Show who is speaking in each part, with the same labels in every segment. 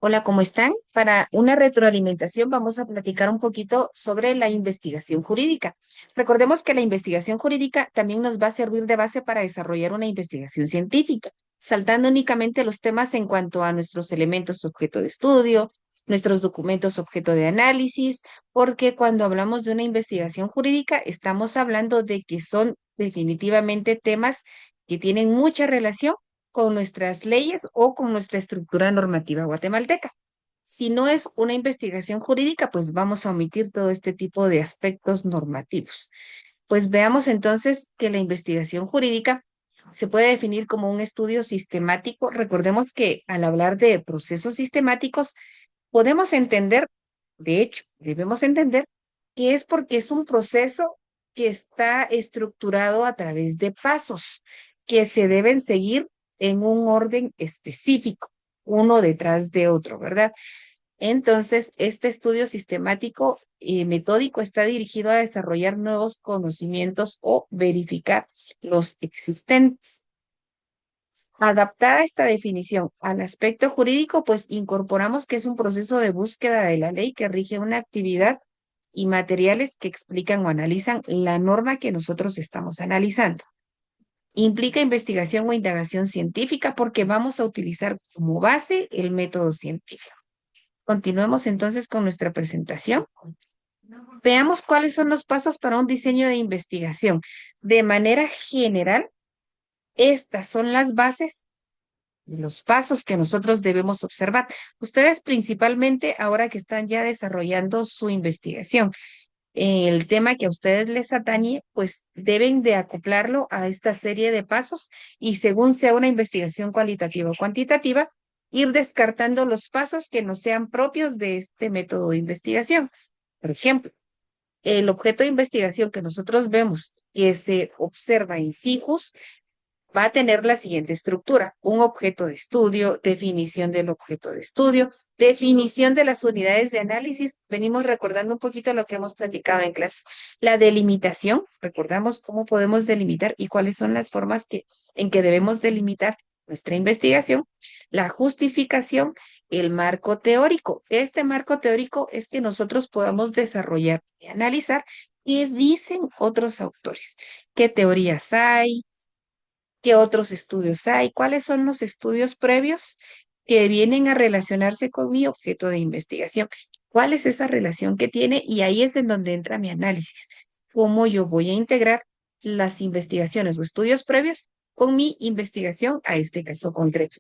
Speaker 1: Hola, ¿cómo están? Para una retroalimentación vamos a platicar un poquito sobre la investigación jurídica. Recordemos que la investigación jurídica también nos va a servir de base para desarrollar una investigación científica, saltando únicamente los temas en cuanto a nuestros elementos objeto de estudio, nuestros documentos objeto de análisis, porque cuando hablamos de una investigación jurídica estamos hablando de que son definitivamente temas que tienen mucha relación con nuestras leyes o con nuestra estructura normativa guatemalteca. Si no es una investigación jurídica, pues vamos a omitir todo este tipo de aspectos normativos. Pues veamos entonces que la investigación jurídica se puede definir como un estudio sistemático. Recordemos que al hablar de procesos sistemáticos, podemos entender, de hecho, debemos entender que es porque es un proceso que está estructurado a través de pasos que se deben seguir en un orden específico, uno detrás de otro, ¿verdad? Entonces, este estudio sistemático y metódico está dirigido a desarrollar nuevos conocimientos o verificar los existentes. Adaptada esta definición al aspecto jurídico, pues incorporamos que es un proceso de búsqueda de la ley que rige una actividad y materiales que explican o analizan la norma que nosotros estamos analizando. Implica investigación o indagación científica porque vamos a utilizar como base el método científico. Continuemos entonces con nuestra presentación. Veamos cuáles son los pasos para un diseño de investigación. De manera general, estas son las bases, los pasos que nosotros debemos observar. Ustedes principalmente, ahora que están ya desarrollando su investigación, el tema que a ustedes les atañe, pues deben de acoplarlo a esta serie de pasos y según sea una investigación cualitativa o cuantitativa, ir descartando los pasos que no sean propios de este método de investigación. Por ejemplo, el objeto de investigación que nosotros vemos que se observa en SIJUS va a tener la siguiente estructura: un objeto de estudio, definición del objeto de estudio, definición de las unidades de análisis. Venimos recordando un poquito lo que hemos platicado en clase. La delimitación, recordamos cómo podemos delimitar y cuáles son las formas en que debemos delimitar nuestra investigación. La justificación, el marco teórico. Este marco teórico es que nosotros podamos desarrollar y analizar qué dicen otros autores, qué teorías hay, qué otros estudios hay, cuáles son los estudios previos que vienen a relacionarse con mi objeto de investigación, cuál es esa relación que tiene, y ahí es en donde entra mi análisis, cómo yo voy a integrar las investigaciones o estudios previos con mi investigación a este caso concreto.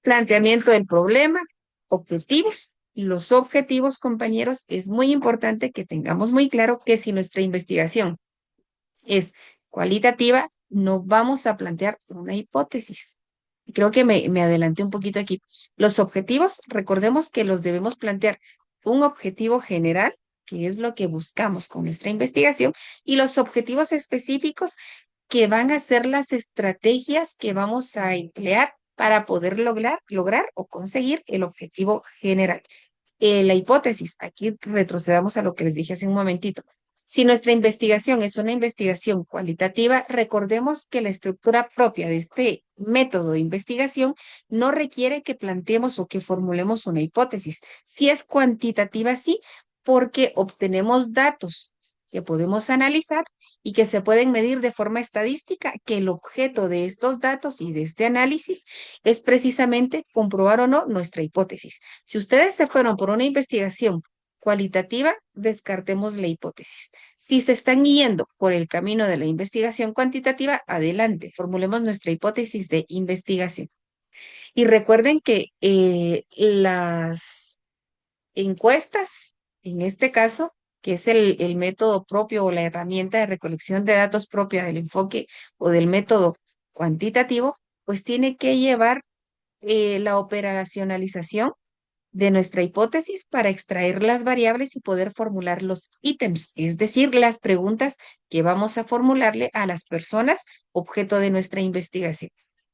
Speaker 1: Planteamiento del problema, objetivos. Los objetivos, compañeros, es muy importante que tengamos muy claro que si nuestra investigación es cualitativa, no vamos a plantear una hipótesis. Creo que me adelanté un poquito aquí. Los objetivos, recordemos que los debemos plantear un objetivo general, que es lo que buscamos con nuestra investigación, y los objetivos específicos, que van a ser las estrategias que vamos a emplear para poder lograr o conseguir el objetivo general. La hipótesis, aquí retrocedamos a lo que les dije hace un momentito. Si nuestra investigación es una investigación cualitativa, recordemos que la estructura propia de este método de investigación no requiere que planteemos o que formulemos una hipótesis. Si es cuantitativa, sí, porque obtenemos datos que podemos analizar y que se pueden medir de forma estadística, que el objeto de estos datos y de este análisis es precisamente comprobar o no nuestra hipótesis. Si ustedes se fueron por una investigación cualitativa, descartemos la hipótesis. Si se están yendo por el camino de la investigación cuantitativa, adelante, formulemos nuestra hipótesis de investigación. Y recuerden que las encuestas, en este caso, que es el método propio o la herramienta de recolección de datos propia del enfoque o del método cuantitativo, pues tiene que llevar la operacionalización de nuestra hipótesis para extraer las variables y poder formular los ítems, es decir, las preguntas que vamos a formularle a las personas objeto de nuestra investigación.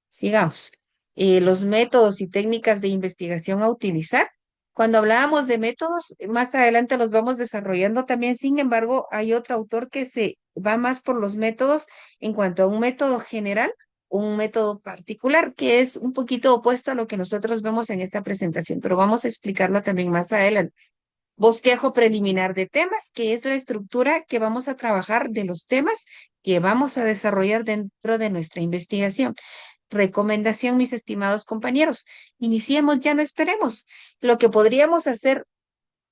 Speaker 1: Sigamos. Los métodos y técnicas de investigación a utilizar. Cuando hablábamos de métodos, más adelante los vamos desarrollando también. Sin embargo, hay otro autor que se va más por los métodos en cuanto a un método general un método particular que es un poquito opuesto a lo que nosotros vemos en esta presentación, pero vamos a explicarlo también más adelante. Bosquejo preliminar de temas, que es la estructura que vamos a trabajar de los temas que vamos a desarrollar dentro de nuestra investigación. Recomendación, mis estimados compañeros. Iniciemos, ya no esperemos. Lo que podríamos hacer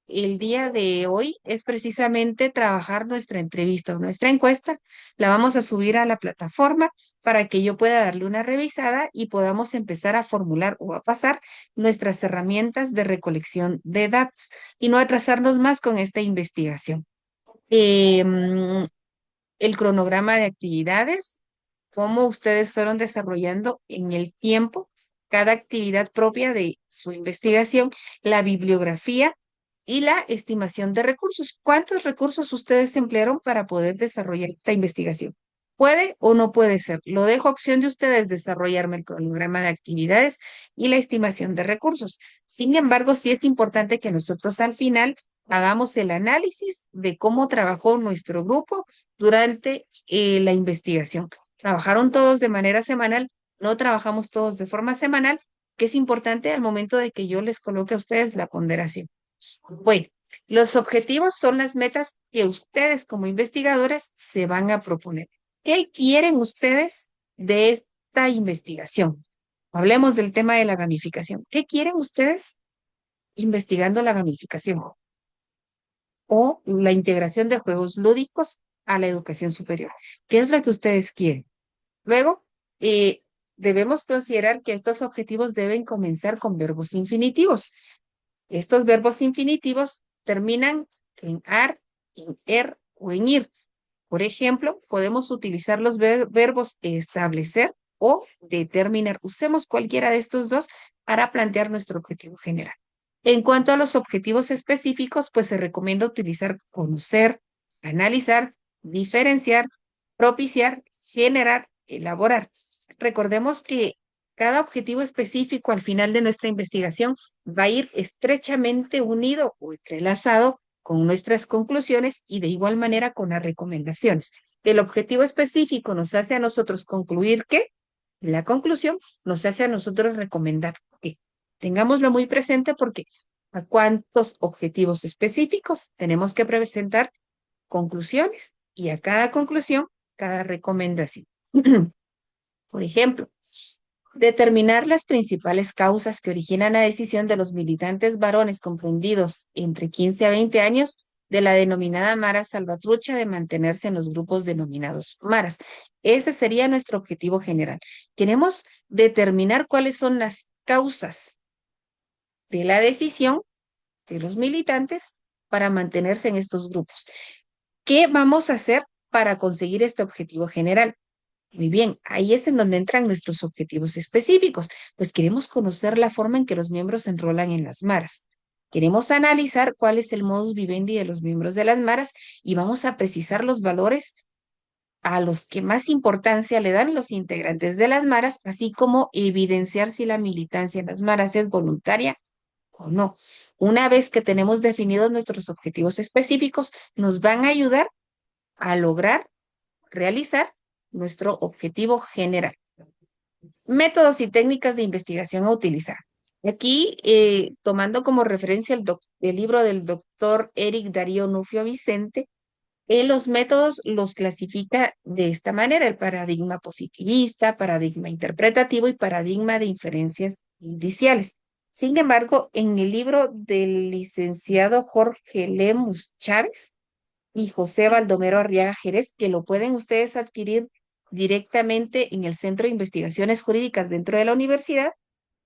Speaker 1: el día de hoy es precisamente trabajar nuestra entrevista o nuestra encuesta. La vamos a subir a la plataforma para que yo pueda darle una revisada y podamos empezar a formular o a pasar nuestras herramientas de recolección de datos y no atrasarnos más con esta investigación. El cronograma de actividades, cómo ustedes fueron desarrollando en el tiempo cada actividad propia de su investigación, la bibliografía y la estimación de recursos. ¿Cuántos recursos ustedes emplearon para poder desarrollar esta investigación? ¿Puede o no puede ser? Lo dejo a opción de ustedes desarrollarme el cronograma de actividades y la estimación de recursos. Sin embargo, sí es importante que nosotros al final hagamos el análisis de cómo trabajó nuestro grupo durante la investigación. Trabajaron todos de manera semanal, no trabajamos todos de forma semanal, que es importante al momento de que yo les coloque a ustedes la ponderación. Bueno, los objetivos son las metas que ustedes como investigadores se van a proponer. ¿Qué quieren ustedes de esta investigación? Hablemos del tema de la gamificación. ¿Qué quieren ustedes investigando la gamificación o la integración de juegos lúdicos a la educación superior? ¿Qué es lo que ustedes quieren? Luego, debemos considerar que estos objetivos deben comenzar con verbos infinitivos. Estos verbos infinitivos terminan en ar, en er o en ir. Por ejemplo, podemos utilizar los verbos establecer o determinar. Usemos cualquiera de estos dos para plantear nuestro objetivo general. En cuanto a los objetivos específicos, pues se recomienda utilizar conocer, analizar, diferenciar, propiciar, generar, elaborar. Recordemos que cada objetivo específico al final de nuestra investigación va a ir estrechamente unido o entrelazado con nuestras conclusiones y de igual manera con las recomendaciones. El objetivo específico nos hace a nosotros concluir que la conclusión nos hace a nosotros recomendar que tengámoslo muy presente porque a cuántos objetivos específicos tenemos que presentar conclusiones y a cada conclusión, cada recomendación. Por ejemplo, determinar las principales causas que originan la decisión de los militantes varones comprendidos entre 15 a 20 años de la denominada Mara Salvatrucha de mantenerse en los grupos denominados Maras. Ese sería nuestro objetivo general. Queremos determinar cuáles son las causas de la decisión de los militantes para mantenerse en estos grupos. ¿Qué vamos a hacer para conseguir este objetivo general? Muy bien, ahí es en donde entran nuestros objetivos específicos, pues queremos conocer la forma en que los miembros se enrolan en las maras. Queremos analizar cuál es el modus vivendi de los miembros de las maras y vamos a precisar los valores a los que más importancia le dan los integrantes de las maras, así como evidenciar si la militancia en las maras es voluntaria o no. Una vez que tenemos definidos nuestros objetivos específicos, nos van a ayudar a lograr realizar nuestro objetivo general. Métodos y técnicas de investigación a utilizar. Aquí, tomando como referencia el libro del doctor Eric Darío Nufio Vicente, los métodos los clasifica de esta manera: el paradigma positivista, paradigma interpretativo y paradigma de inferencias indiciales. Sin embargo, en el libro del licenciado Jorge Lemus Chávez y José Baldomero Arriaga Jerez, que lo pueden ustedes adquirir directamente en el Centro de Investigaciones Jurídicas dentro de la universidad,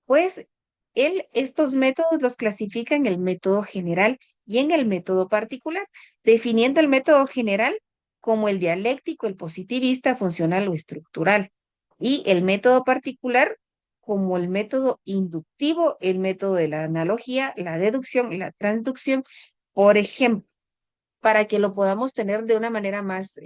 Speaker 1: pues él estos métodos los clasifica en el método general y en el método particular, definiendo el método general como el dialéctico, el positivista, funcional o estructural, y el método particular como el método inductivo, el método de la analogía, la deducción, la transducción, por ejemplo, para que lo podamos tener de una manera más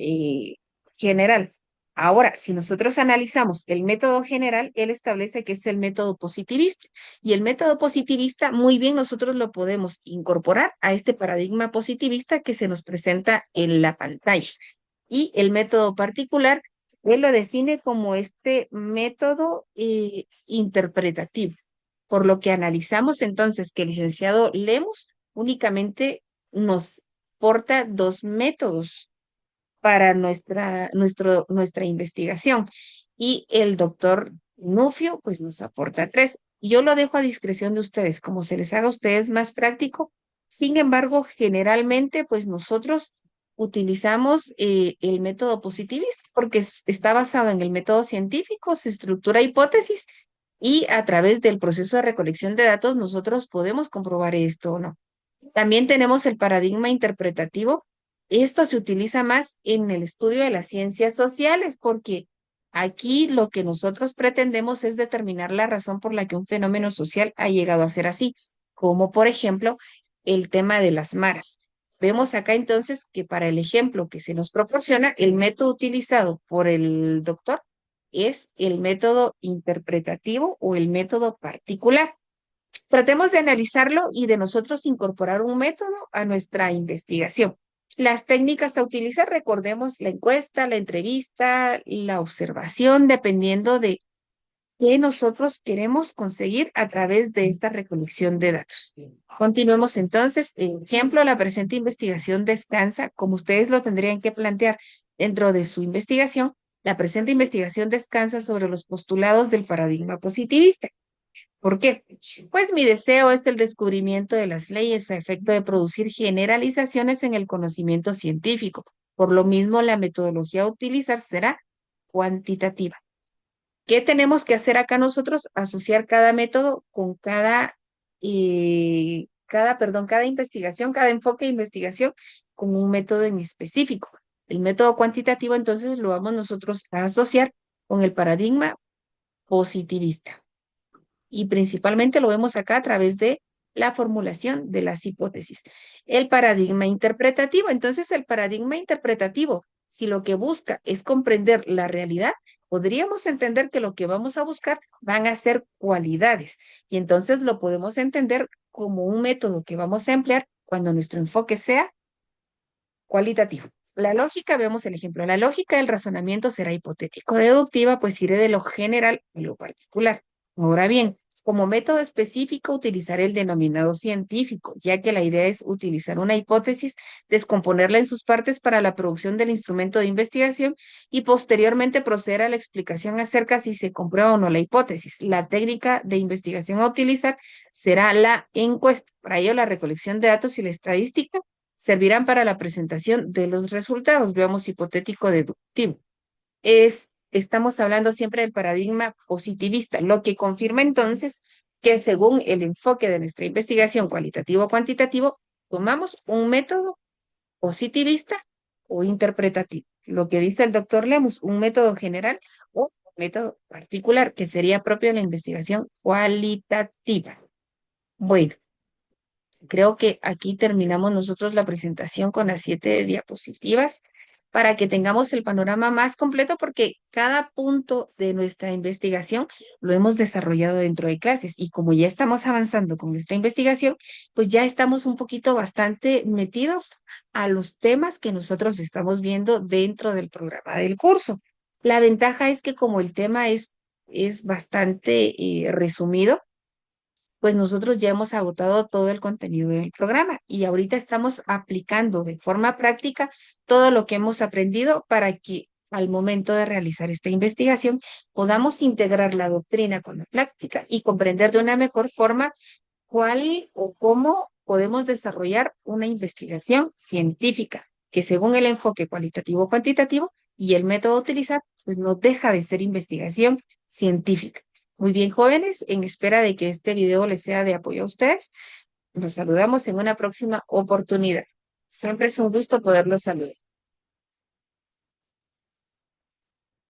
Speaker 1: general. Ahora, si nosotros analizamos el método general, él establece que es el método positivista. Y el método positivista, muy bien, nosotros lo podemos incorporar a este paradigma positivista que se nos presenta en la pantalla. Y el método particular Él lo define como este método interpretativo, por lo que analizamos entonces que el licenciado Lemus únicamente nos porta dos métodos para nuestra investigación y el doctor Nufio pues nos aporta tres. Yo lo dejo a discreción de ustedes, como se les haga a ustedes más práctico. Sin embargo, generalmente pues nosotros utilizamos el método positivista porque está basado en el método científico, se estructura hipótesis y a través del proceso de recolección de datos nosotros podemos comprobar esto o no. También tenemos el paradigma interpretativo. Esto se utiliza más en el estudio de las ciencias sociales porque aquí lo que nosotros pretendemos es determinar la razón por la que un fenómeno social ha llegado a ser así, como por ejemplo el tema de las maras. Vemos acá entonces que para el ejemplo que se nos proporciona, el método utilizado por el doctor es el método interpretativo o el método particular. Tratemos de analizarlo y de nosotros incorporar un método a nuestra investigación. Las técnicas a utilizar, recordemos la encuesta, la entrevista, la observación, dependiendo de qué nosotros queremos conseguir a través de esta recolección de datos. Continuemos entonces. Ejemplo, la presente investigación descansa, como ustedes lo tendrían que plantear dentro de su investigación, la presente investigación descansa sobre los postulados del paradigma positivista. ¿Por qué? Pues mi deseo es el descubrimiento de las leyes a efecto de producir generalizaciones en el conocimiento científico. Por lo mismo, la metodología a utilizar será cuantitativa. ¿Qué tenemos que hacer acá nosotros? Asociar cada método con cada investigación, cada enfoque de investigación con un método en específico. El método cuantitativo, entonces, lo vamos nosotros a asociar con el paradigma positivista y principalmente lo vemos acá a través de la formulación de las hipótesis. El paradigma interpretativo. Entonces, el paradigma interpretativo, si lo que busca es comprender la realidad, podríamos entender que lo que vamos a buscar van a ser cualidades y entonces lo podemos entender como un método que vamos a emplear cuando nuestro enfoque sea cualitativo. La lógica, vemos el ejemplo. La lógica del razonamiento será hipotético-deductiva, pues iré de lo general a lo particular. Ahora bien, como método específico utilizaré el denominado científico, ya que la idea es utilizar una hipótesis, descomponerla en sus partes para la producción del instrumento de investigación y posteriormente proceder a la explicación acerca si se comprueba o no la hipótesis. La técnica de investigación a utilizar será la encuesta. Para ello, la recolección de datos y la estadística servirán para la presentación de los resultados. Veamos hipotético deductivo. Estamos hablando siempre del paradigma positivista, lo que confirma entonces que según el enfoque de nuestra investigación cualitativo-cuantitativo, tomamos un método positivista o interpretativo. Lo que dice el doctor Lemus, un método general o un método particular, que sería propio de la investigación cualitativa. Bueno, creo que aquí terminamos nosotros la presentación con las 7 diapositivas para que tengamos el panorama más completo porque cada punto de nuestra investigación lo hemos desarrollado dentro de clases y como ya estamos avanzando con nuestra investigación, pues ya estamos un poquito bastante metidos a los temas que nosotros estamos viendo dentro del programa del curso. La ventaja es que como el tema es bastante resumido, pues nosotros ya hemos agotado todo el contenido del programa y ahorita estamos aplicando de forma práctica todo lo que hemos aprendido para que al momento de realizar esta investigación podamos integrar la doctrina con la práctica y comprender de una mejor forma cuál o cómo podemos desarrollar una investigación científica que según el enfoque cualitativo-cuantitativo y el método a utilizar, pues no deja de ser investigación científica. Muy bien, jóvenes, en espera de que este video les sea de apoyo a ustedes, los saludamos en una próxima oportunidad. Siempre es un gusto poderlos saludar.